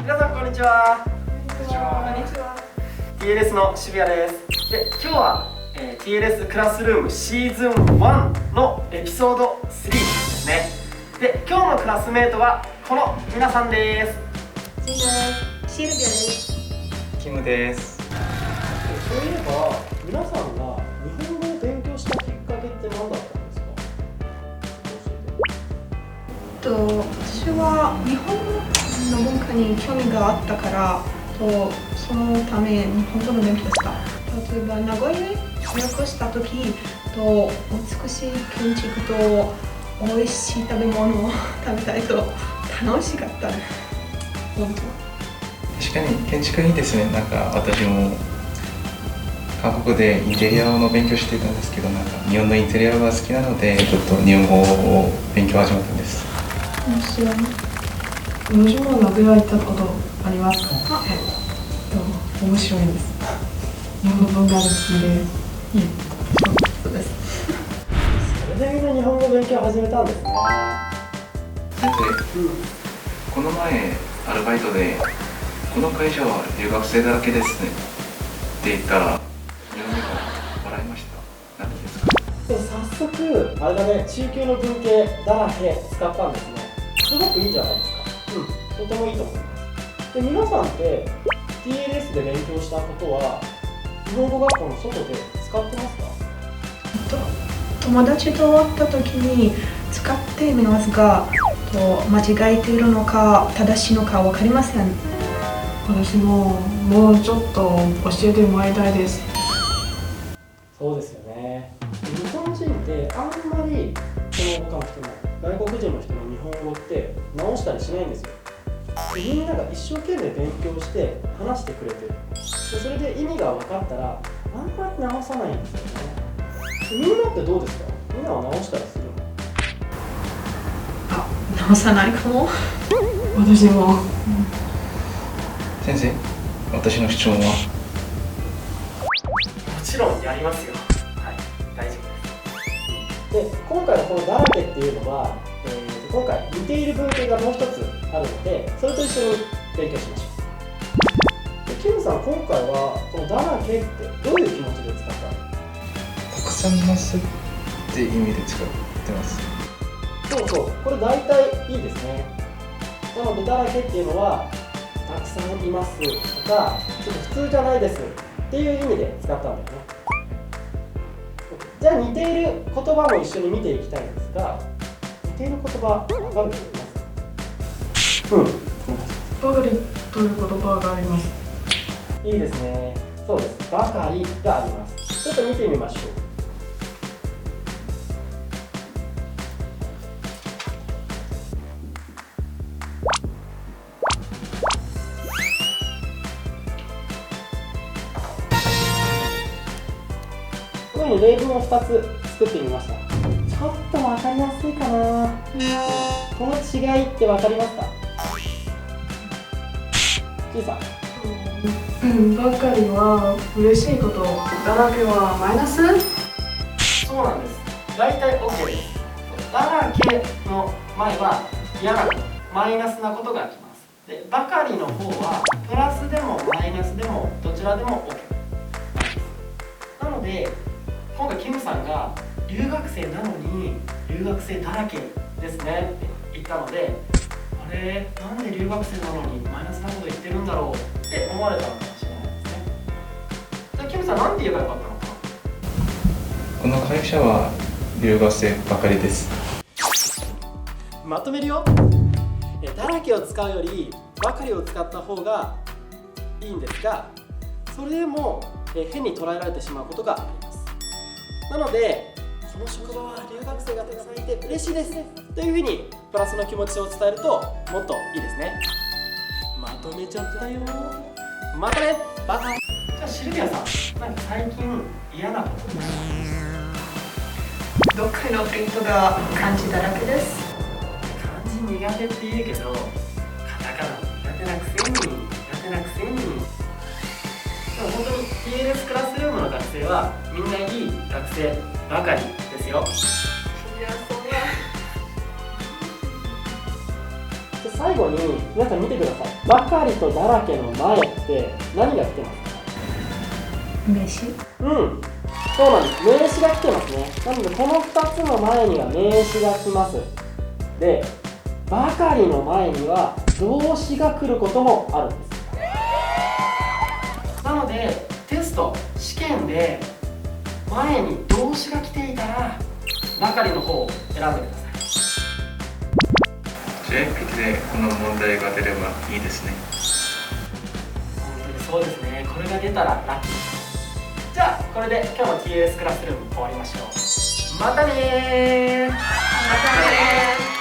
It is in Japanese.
皆さんこんにちは。こんにちは。 TLS の渋谷です。で、今日は、TLS クラスルームシーズン1のエピソード3ですね。で、今日のクラスメートはこの皆さんです。シルビアです。キムです。そういえば皆さんが日本語を勉強したきっかけって何だったんですか？私は日本の文化に興味があったからそのため日本語の勉強した。例えば名古屋に旅行した時美しい建築と美味しい食べ物を食べたいと楽しかった。本当。確かに建築いいですね。なんか私も韓国でインテリアの勉強していたんですけど、なんか日本のインテリアが好きなのでちょっと日本語を勉強始めたんです。面白い。私も名古屋行ったことあります。面白いです。日本の文化が好きで。そうです。それでみんな日本語勉強始めたんですね。先生、この前アルバイトでこの会社は留学生だらけですねって言ったら日本人が笑いました。何でですか？で早速あれだね、中級の文系だらけ使ったんですね。すごくいいじゃないですか。とてもいいと思います。で、皆さんって TLS で勉強したことは日本語学校の外で使ってますか？友達と会った時に使ってみますが、間違えているのか正しいのか分かりません。私ももうちょっと教えてもらいたいです。そうですよね。日本人ってあんまりその他の人も外国人の人の日本語って直したりしないんですよ。みんなが一生懸命勉強して話してくれてる。でそれで意味が分かったらあんまり直さないんですよね。みんなってどうですか？みんなは直したりするの？直さないかも。私も。先生、私の主張は？もちろんやりますよ。はい、大丈夫です。で、今回のこのだらけっていうのは、今回似ている文系がもう一つあるので、それと一緒に勉強しましょう。で、キムさん、今回はこのだらけってどういう気持ちで使ったの？たくさんいますって意味で使ってます。そうそう、これ大体いいですね。なので、だらけっていうのは、たくさんいますとか、ちょっと普通じゃないですっていう意味で使ったんだよね。じゃあ似ている言葉も一緒に見ていきたいんですが、似ている言葉、わかる人いますか？バカリという言葉があります。いいですね。そうです。ばかりがあります。ちょっと見てみましょう。このように例文を2つ作ってみました。ちょっと分かりやすいかな。この違いって分かりますか？ちいさん。ばかりは嬉しいこと、だらけはマイナス？そうなんです。大体 OK です。だらけの前は嫌なこと、マイナスなことが来ます。で、ばかりの方はプラスでもマイナスでもどちらでも OK なので、今回キムさんが留学生なのに留学生だらけですねって言ったので、あれ、なんで留学生なのにマイナスなこと言ってるんだろうって思われたのかもしれないですね。じゃあキムさん、なんて言えばよかったのかな？この会社は留学生ばかりです。まとめるよ。だらけを使うよりばかりを使った方がいいんですが、それでも変に捉えられてしまうことがあります。なので、この職場は留学生がたくさんいて嬉しいですというふうにプラスの気持ちを伝えるともっといいですね。まとめちゃったよ。またね、バカ。じゃあシルビアさん、なんか最近嫌なこと？どっかの人が漢字だらけです。漢字苦手って言うけど、カタカナ苦手なくせにでも本当に TLS クラスルームの学生はみんないい学生ばかりですよ。いや、そんな。最後に皆さん見てください。ばかりとだらけの前って何が来てますか？名詞。うん、そうなんです。名詞が来てますね。なのでこの2つの前には名詞が来ます。で、ばかりの前には動詞が来ることもあるんです。なのでテスト、試験で前に動詞が来ていたらばかりの方を選んでください。JPT でこの問題が出ればいいですね。本当にそうですね。これが出たらラッキー。じゃあこれで今日の TLS クラスルーム終わりましょう。またねー。またね。